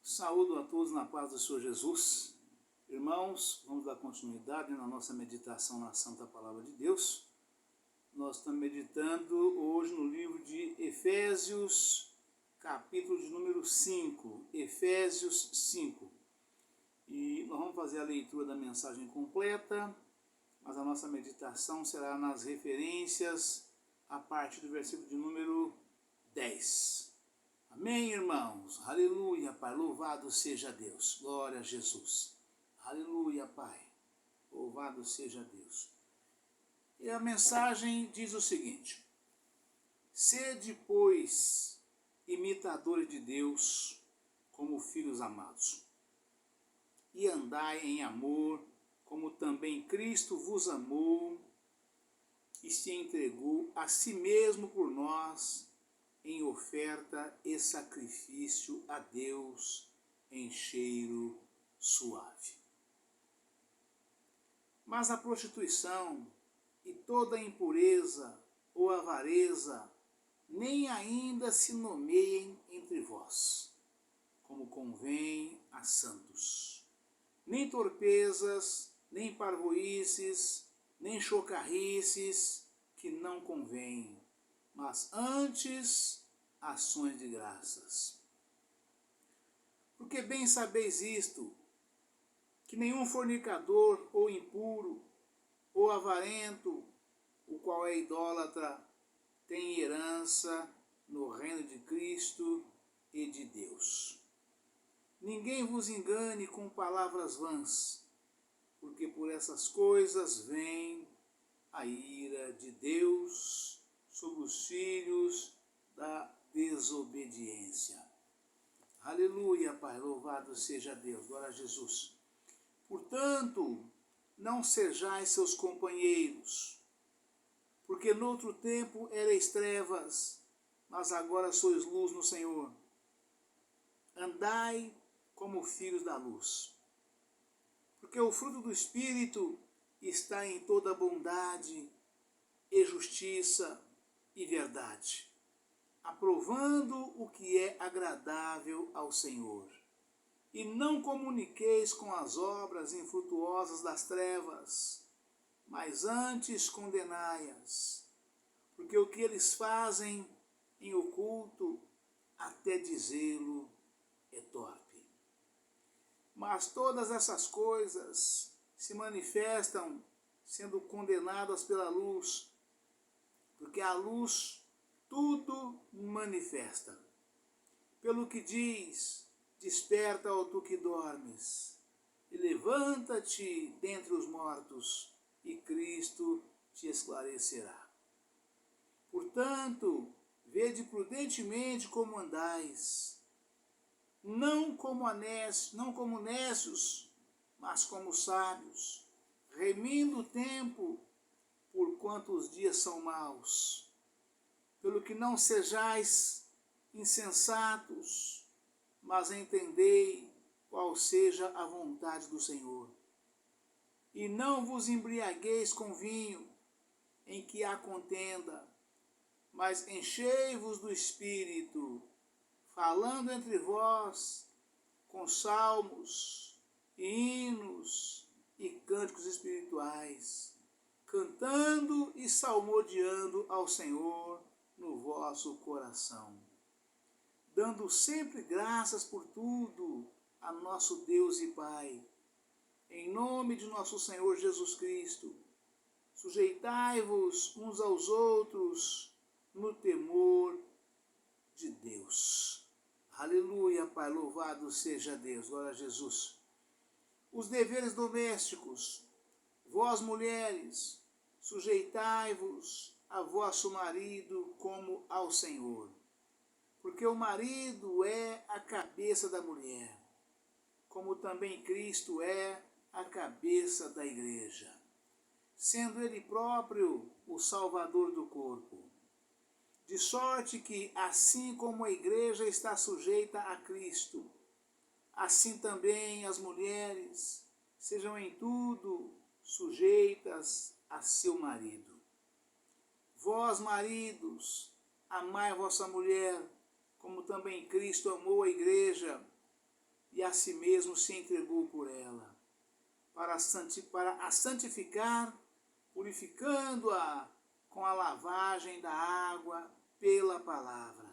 Saúdo a todos na paz do Senhor Jesus. Irmãos, vamos dar continuidade na nossa meditação na Santa Palavra de Deus. Nós estamos meditando hoje no livro de Efésios, capítulo de número 5, Efésios 5. E nós vamos fazer a leitura da mensagem completa, mas a nossa meditação será nas referências a partir do versículo de número 10. Amém, irmãos? Aleluia, Pai. Louvado seja Deus. Glória a Jesus. Aleluia, Pai. Louvado seja Deus. E a mensagem diz o seguinte: sede, pois, imitadores de Deus, como filhos amados, e andai em amor, como também Cristo vos amou e se entregou a si mesmo por nós, em oferta e sacrifício a Deus em cheiro suave. Mas a prostituição e toda impureza ou avareza nem ainda se nomeiem entre vós, como convém a santos. Nem torpezas, nem parvoíces, nem chocarrices, que não convém, mas antes ações de graças. Porque bem sabeis isto, que nenhum fornicador ou impuro, ou avarento, o qual é idólatra, tem herança no reino de Cristo e de Deus. Ninguém vos engane com palavras vãs, porque por essas coisas vem a ira de Deus sobre os filhos da desobediência. Aleluia, Pai, louvado seja Deus, glória a Jesus. Portanto, não sejais seus companheiros, porque noutro tempo erais trevas, mas agora sois luz no Senhor. Andai como filhos da luz, porque o fruto do Espírito está em toda bondade e justiça e verdade, aprovando o que é agradável ao Senhor. E não comuniqueis com as obras infrutuosas das trevas, mas antes condenai-as, porque o que eles fazem em oculto, até dizê-lo, é torpe. Mas todas essas coisas se manifestam sendo condenadas pela luz, porque a luz tudo manifesta. Pelo que diz: desperta, ó tu que dormes, e levanta-te dentre os mortos, e Cristo te esclarecerá. Portanto, vede prudentemente como andais, não como nécios, mas como sábios, remindo o tempo, porquanto os dias são maus. Pelo que não sejais insensatos, mas entendei qual seja a vontade do Senhor. E não vos embriagueis com vinho, em que há contenda, mas enchei-vos do Espírito, falando entre vós com salmos, e hinos e cânticos espirituais, cantando e salmodiando ao Senhor no vosso coração, dando sempre graças por tudo a nosso Deus e Pai, em nome de nosso Senhor Jesus Cristo. Sujeitai-vos uns aos outros no temor de Deus. Aleluia, Pai, louvado seja Deus, glória a Jesus. Os deveres domésticos, vós mulheres, sujeitai-vos a vosso marido como ao Senhor, porque o marido é a cabeça da mulher, como também Cristo é a cabeça da igreja, sendo ele próprio o Salvador do corpo. De sorte que, assim como a igreja está sujeita a Cristo, assim também as mulheres sejam em tudo sujeitas a seu marido. Vós, maridos, amai vossa mulher, como também Cristo amou a igreja e a si mesmo se entregou por ela, para a santificar, purificando-a com a lavagem da água pela palavra,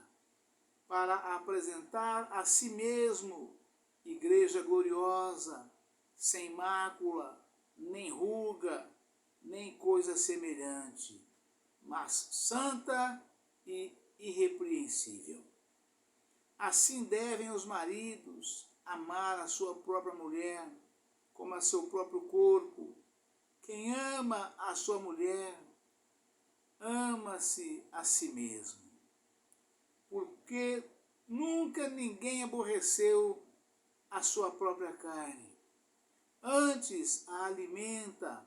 para apresentar a si mesmo igreja gloriosa, sem mácula, nem ruga, nem coisa semelhante, mas santa e irrepreensível. Assim devem os maridos amar a sua própria mulher, como a seu próprio corpo. Quem ama a sua mulher, ama-se a si mesmo. Porque nunca ninguém aborreceu a sua própria carne. Antes a alimenta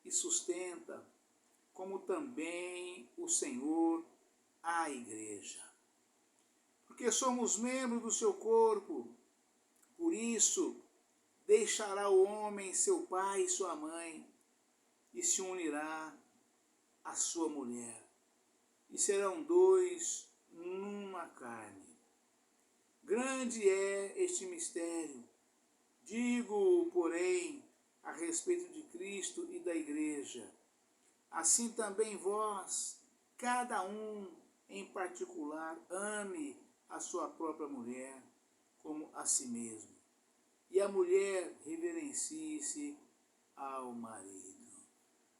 e sustenta, como também o Senhor a igreja. Porque somos membros do seu corpo, por isso deixará o homem seu pai e sua mãe, e se unirá à sua mulher, e serão dois numa carne. Grande é este mistério. Digo, porém, a respeito de Cristo e da igreja. Assim também vós, cada um em particular, ame a sua própria mulher como a si mesmo. E a mulher reverencie-se ao marido.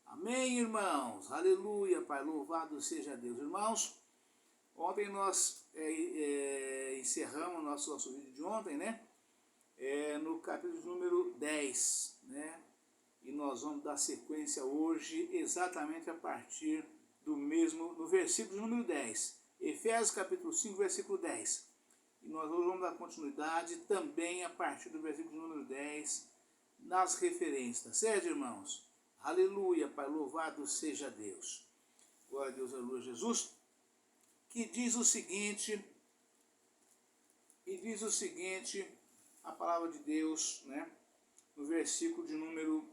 Amém, irmãos? Aleluia, Pai, louvado seja Deus. Irmãos, ontem nós encerramos nosso vídeo de ontem, né? No capítulo número 10, né? E nós vamos dar sequência hoje exatamente a partir do versículo número 10. Efésios capítulo 5, versículo 10. E nós vamos dar continuidade também a partir do versículo número 10, nas referências, tá certo, irmãos? Aleluia, Pai, louvado seja Deus. Glória a Deus, aleluia, Jesus. Que diz o seguinte, a palavra de Deus, né? No versículo de número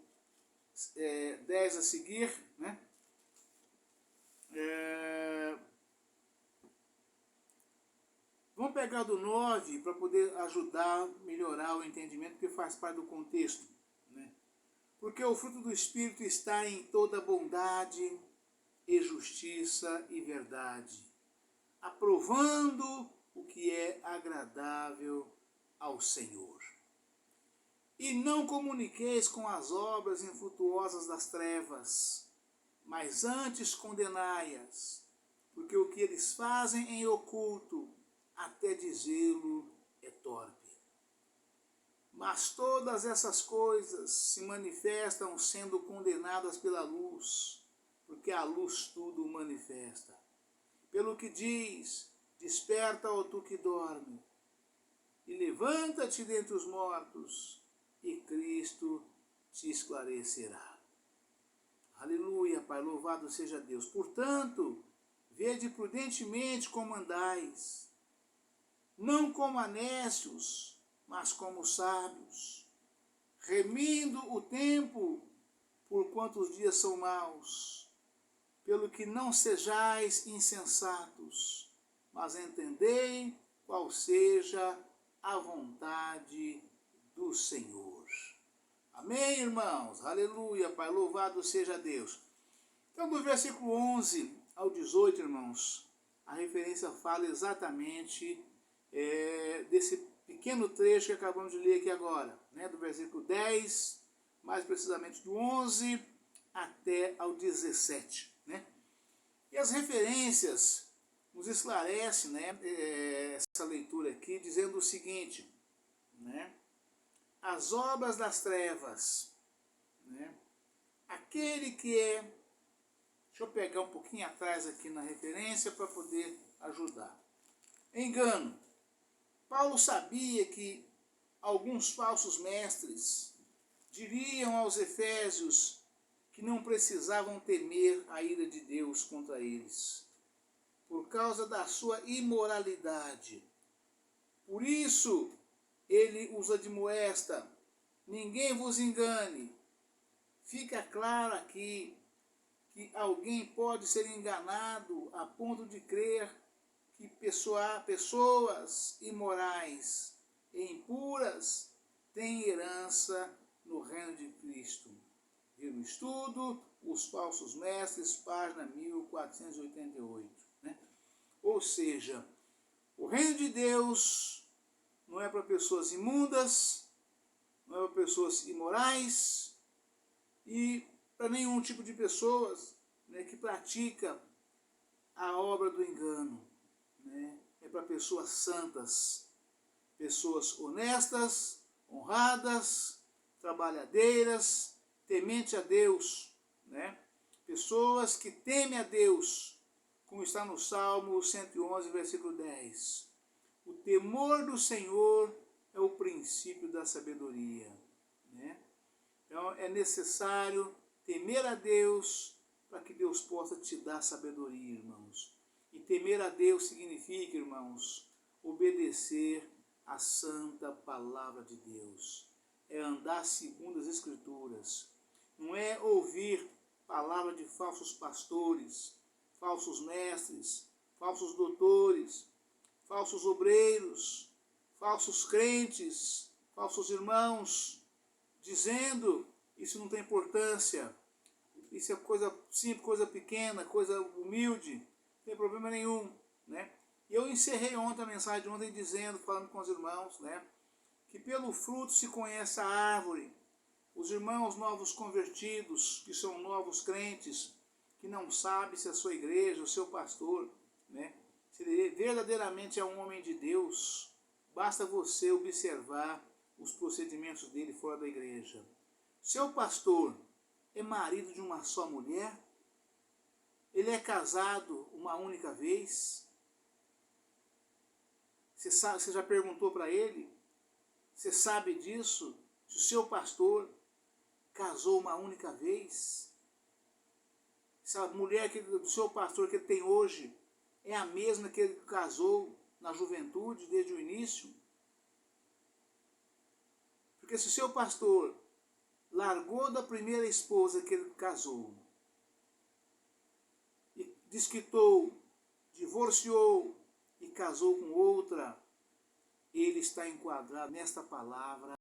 10 a seguir, né? Vamos pegar do 9 para poder ajudar a melhorar o entendimento, porque faz parte do contexto, né? Porque o fruto do Espírito está em toda bondade e justiça e verdade, aprovando o que é agradável ao Senhor. E não comuniqueis com as obras infrutuosas das trevas, mas antes condenai-as, porque o que eles fazem em oculto, até dizê-lo, é torpe. Mas todas essas coisas se manifestam sendo condenadas pela luz, porque a luz tudo manifesta. Pelo que diz, desperta, ó tu que dorme, e levanta-te dentre os mortos, e Cristo te esclarecerá. Aleluia, Pai, louvado seja Deus. Portanto, vede prudentemente como andais, não como a nécios, mas como sábios, remindo o tempo, porquanto os dias são maus, pelo que não sejais insensatos, mas entendei qual seja a vontade do Senhor. Amém, irmãos? Aleluia, Pai, louvado seja Deus. Então, do versículo 11 ao 18, irmãos, a referência fala exatamente desse pequeno trecho que acabamos de ler aqui agora, né? Do versículo 10, mais precisamente do 11 até ao 17, né? E as referências nos esclarecem, né, essa leitura aqui, dizendo o seguinte, né? As obras das trevas, né? Aquele que é... Deixa eu pegar um pouquinho atrás aqui na referência para poder ajudar. Engano. Paulo sabia que alguns falsos mestres diriam aos efésios que não precisavam temer a ira de Deus contra eles, por causa da sua imoralidade. Por isso, ele os admoesta: ninguém vos engane. Fica claro aqui que alguém pode ser enganado a ponto de crer que pessoas imorais e impuras têm herança no reino de Cristo. Ver o estudo, Os Falsos Mestres, página 1488. Né? Ou seja, o reino de Deus não é para pessoas imundas, não é para pessoas imorais e para nenhum tipo de pessoas, né, que pratica a obra do engano. Né? É para pessoas santas, pessoas honestas, honradas, trabalhadeiras, temente a Deus, né? Pessoas que temem a Deus, como está no Salmo 111, versículo 10. O temor do Senhor é o princípio da sabedoria. Né? Então é necessário temer a Deus para que Deus possa te dar sabedoria, irmãos. E temer a Deus significa, irmãos, obedecer à santa palavra de Deus. É andar segundo as Escrituras. Não é ouvir palavra de falsos pastores, falsos mestres, falsos doutores, falsos obreiros, falsos crentes, falsos irmãos, dizendo isso não tem importância, isso é coisa simples, coisa pequena, coisa humilde, não tem problema nenhum, né? E eu encerrei ontem a mensagem de ontem dizendo, falando com os irmãos, né, que pelo fruto se conhece a árvore. Os irmãos novos convertidos, que são novos crentes, que não sabem se a sua igreja, o seu pastor, né, se ele verdadeiramente é um homem de Deus, basta você observar os procedimentos dele fora da igreja. Seu pastor é marido de uma só mulher? Ele é casado uma única vez? Você já perguntou para ele? Você sabe disso? Se o seu pastor casou uma única vez? Se a mulher do seu pastor que ele tem hoje é a mesma que ele casou na juventude, desde o início? Porque se o seu pastor largou da primeira esposa que ele casou, e desquitou, divorciou e casou com outra, ele está enquadrado nesta palavra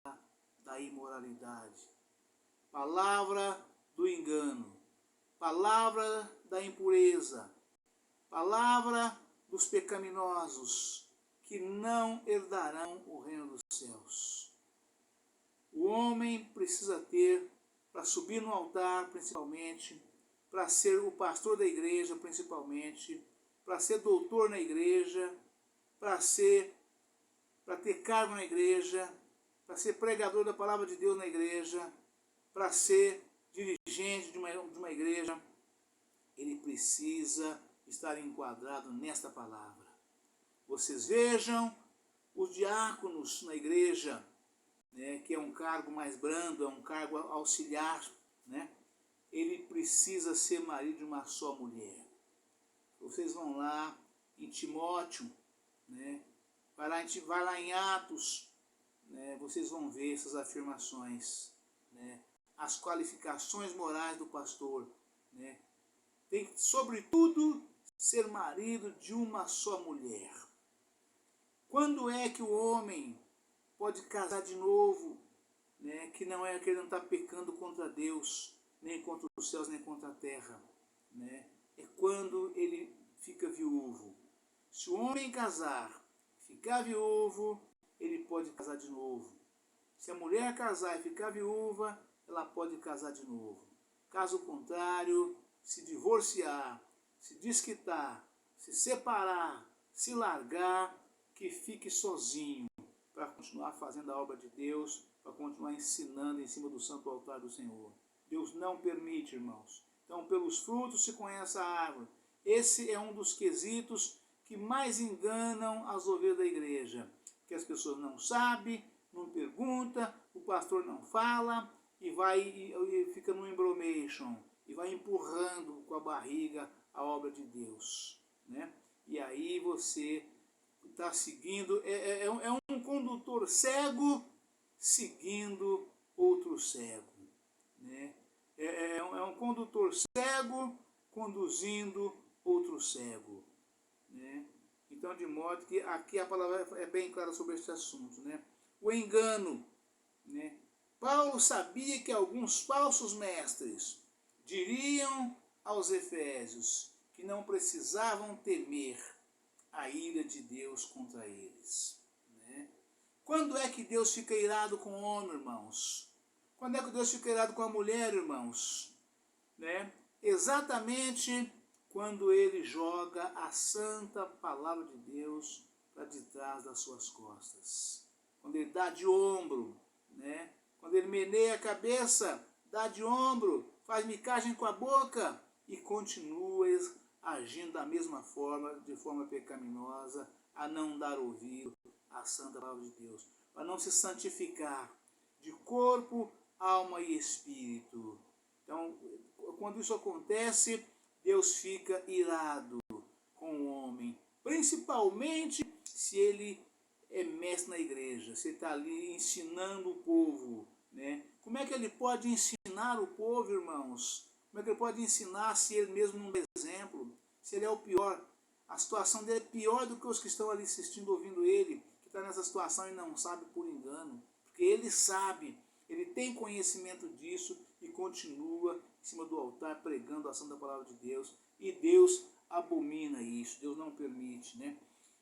da imoralidade, palavra do engano, palavra da impureza, palavra dos pecaminosos, que não herdarão o reino dos céus. O homem precisa ter, para subir no altar principalmente, para ser o pastor da igreja principalmente, para ser doutor na igreja, para ter cargo na igreja, para ser pregador da palavra de Deus na igreja, para ser dirigente de uma igreja, ele precisa estar enquadrado nesta palavra. Vocês vejam os diáconos na igreja, né, que é um cargo mais brando, é um cargo auxiliar, né? Ele precisa ser marido de uma só mulher. Vocês vão lá em Timóteo, né? Vai lá em Atos, né? Vocês vão ver essas afirmações, né? As qualificações morais do pastor, né? Tem que, sobretudo, ser marido de uma só mulher. Quando é que o homem pode casar de novo, né? Que ele não está pecando contra Deus, nem contra os céus, nem contra a terra, né? É quando ele fica viúvo. Se o homem casar, ficar viúvo, ele pode casar de novo. Se a mulher casar e ficar viúva, ela pode casar de novo. Caso contrário, se divorciar, se desquitar, se separar, se largar, que fique sozinho para continuar fazendo a obra de Deus, para continuar ensinando em cima do santo altar do Senhor. Deus não permite, irmãos. Então, pelos frutos se conhece a árvore. Esse é um dos quesitos que mais enganam as ovelhas da igreja. Que as pessoas não sabem, não perguntam, o pastor não fala e fica no embromation e vai empurrando com a barriga a obra de Deus, né? E aí você está seguindo, é um condutor cego seguindo outro cego, né? É um condutor cego conduzindo outro cego, né? Então, de modo que aqui a palavra é bem clara sobre esse assunto, né? o engano, né? Paulo sabia que alguns falsos mestres diriam aos efésios que não precisavam temer a ira de Deus contra eles, né? Quando é que Deus fica irado com o homem, irmãos? Quando é que Deus fica irado com a mulher, irmãos? Né? Exatamente quando ele joga a santa palavra de Deus para detrás das suas costas. Quando ele dá de ombro, né? Quando ele meneia a cabeça, dá de ombro, faz micagem com a boca e continua agindo da mesma forma, de forma pecaminosa, a não dar ouvido à santa palavra de Deus, para não se santificar de corpo, alma e espírito. Então, quando isso acontece, Deus fica irado com o homem, principalmente se ele é mestre na igreja, se ele está ali ensinando o povo, né? Como é que ele pode ensinar o povo, irmãos? Como é que ele pode ensinar se ele mesmo não dá exemplo? Se ele é o pior? A situação dele é pior do que os que estão ali assistindo, ouvindo ele, que está nessa situação e não sabe por engano. Porque ele sabe, ele tem conhecimento disso e continua em cima do altar pregando a santa palavra de Deus. E Deus abomina isso, Deus não permite, né?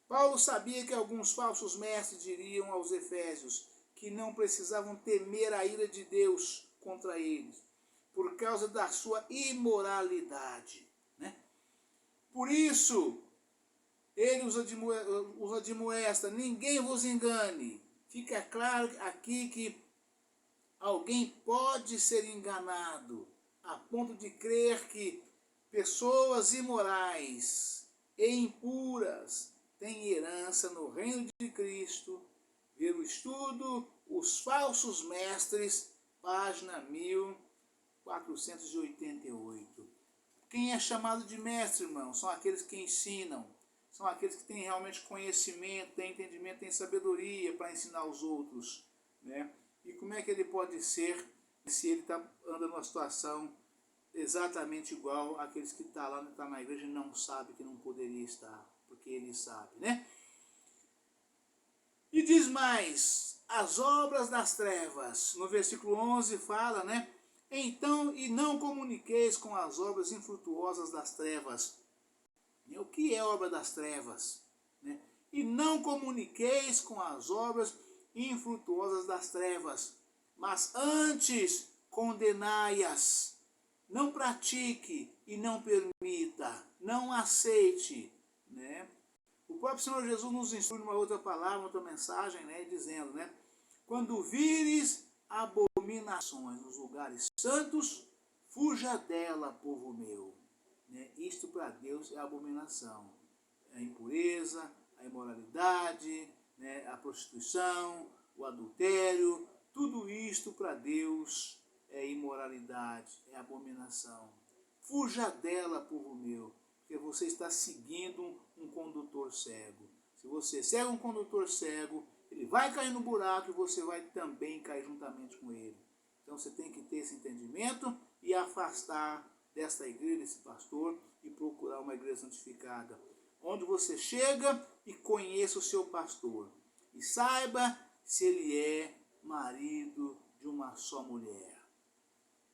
Paulo sabia que alguns falsos mestres diriam aos efésios que não precisavam temer a ira de Deus contra eles, por causa da sua imoralidade, né? Por isso, ele os admoesta, ninguém vos engane. Fica claro aqui que alguém pode ser enganado a ponto de crer que pessoas imorais e impuras têm herança no reino de Cristo. Ver o estudo Os Falsos Mestres, página 1488. Quem é chamado de mestre, irmão? São aqueles que ensinam, são aqueles que têm realmente conhecimento, têm entendimento, têm sabedoria para ensinar os outros, né? E como é que ele pode ser se ele anda numa situação exatamente igual àqueles que estão lá na igreja e não sabe que não poderia estar, porque ele sabe, né? E diz mais, as obras das trevas, no versículo 11 fala, né? Então, e não comuniqueis com as obras infrutuosas das trevas. O que é obra das trevas? Né? E não comuniqueis com as obras infrutuosas das trevas, mas antes condenai-as. Não pratique e não permita, não aceite, né? O próprio Senhor Jesus nos instrui numa outra palavra, outra mensagem, né, dizendo, né, quando vires abominações nos lugares santos, fuja dela, povo meu. Né? Isto para Deus é abominação. A impureza, a imoralidade, né, a prostituição, o adultério, tudo isto para Deus é imoralidade, é abominação. Fuja dela, povo meu, porque você está seguindo um condutor cego. Se você segue um condutor cego, ele vai cair no buraco e você vai também cair juntamente com ele. Então você tem que ter esse entendimento e afastar desta igreja, desse pastor, e procurar uma igreja santificada, onde você chega e conheça o seu pastor e saiba se ele é marido de uma só mulher.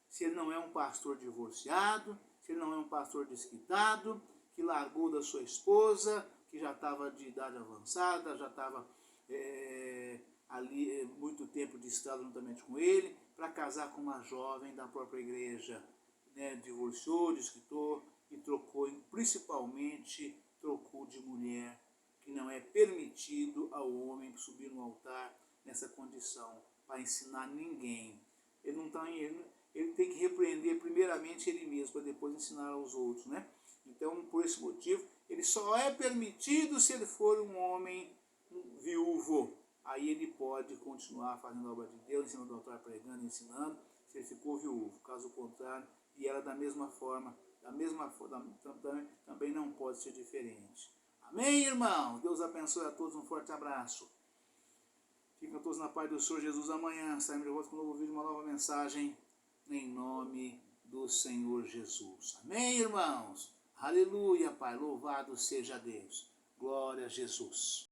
Se ele não é um pastor divorciado, se ele não é um pastor desquitado, que largou da sua esposa, que já estava de idade avançada, já estava ali muito tempo de estado juntamente com ele, para casar com uma jovem da própria igreja, né? Divorciou, desquitou e trocou, principalmente trocou de mulher, que não é permitido ao homem subir no altar nessa condição, para ensinar ninguém. Ele não está ele tem que repreender primeiramente ele mesmo, para depois ensinar aos outros, né? Então, por esse motivo, ele só é permitido se ele for um homem viúvo. Aí ele pode continuar fazendo a obra de Deus, em cima do altar, pregando, ensinando, se ele ficou viúvo. Caso contrário, e ela da mesma forma, também não pode ser diferente. Amém, irmão? Deus abençoe a todos, um forte abraço. Fiquem todos na paz do Senhor Jesus. Amanhã estaremos de volta com um novo vídeo, uma nova mensagem, em nome do Senhor Jesus. Amém, irmãos? Aleluia, Pai. Louvado seja Deus. Glória a Jesus.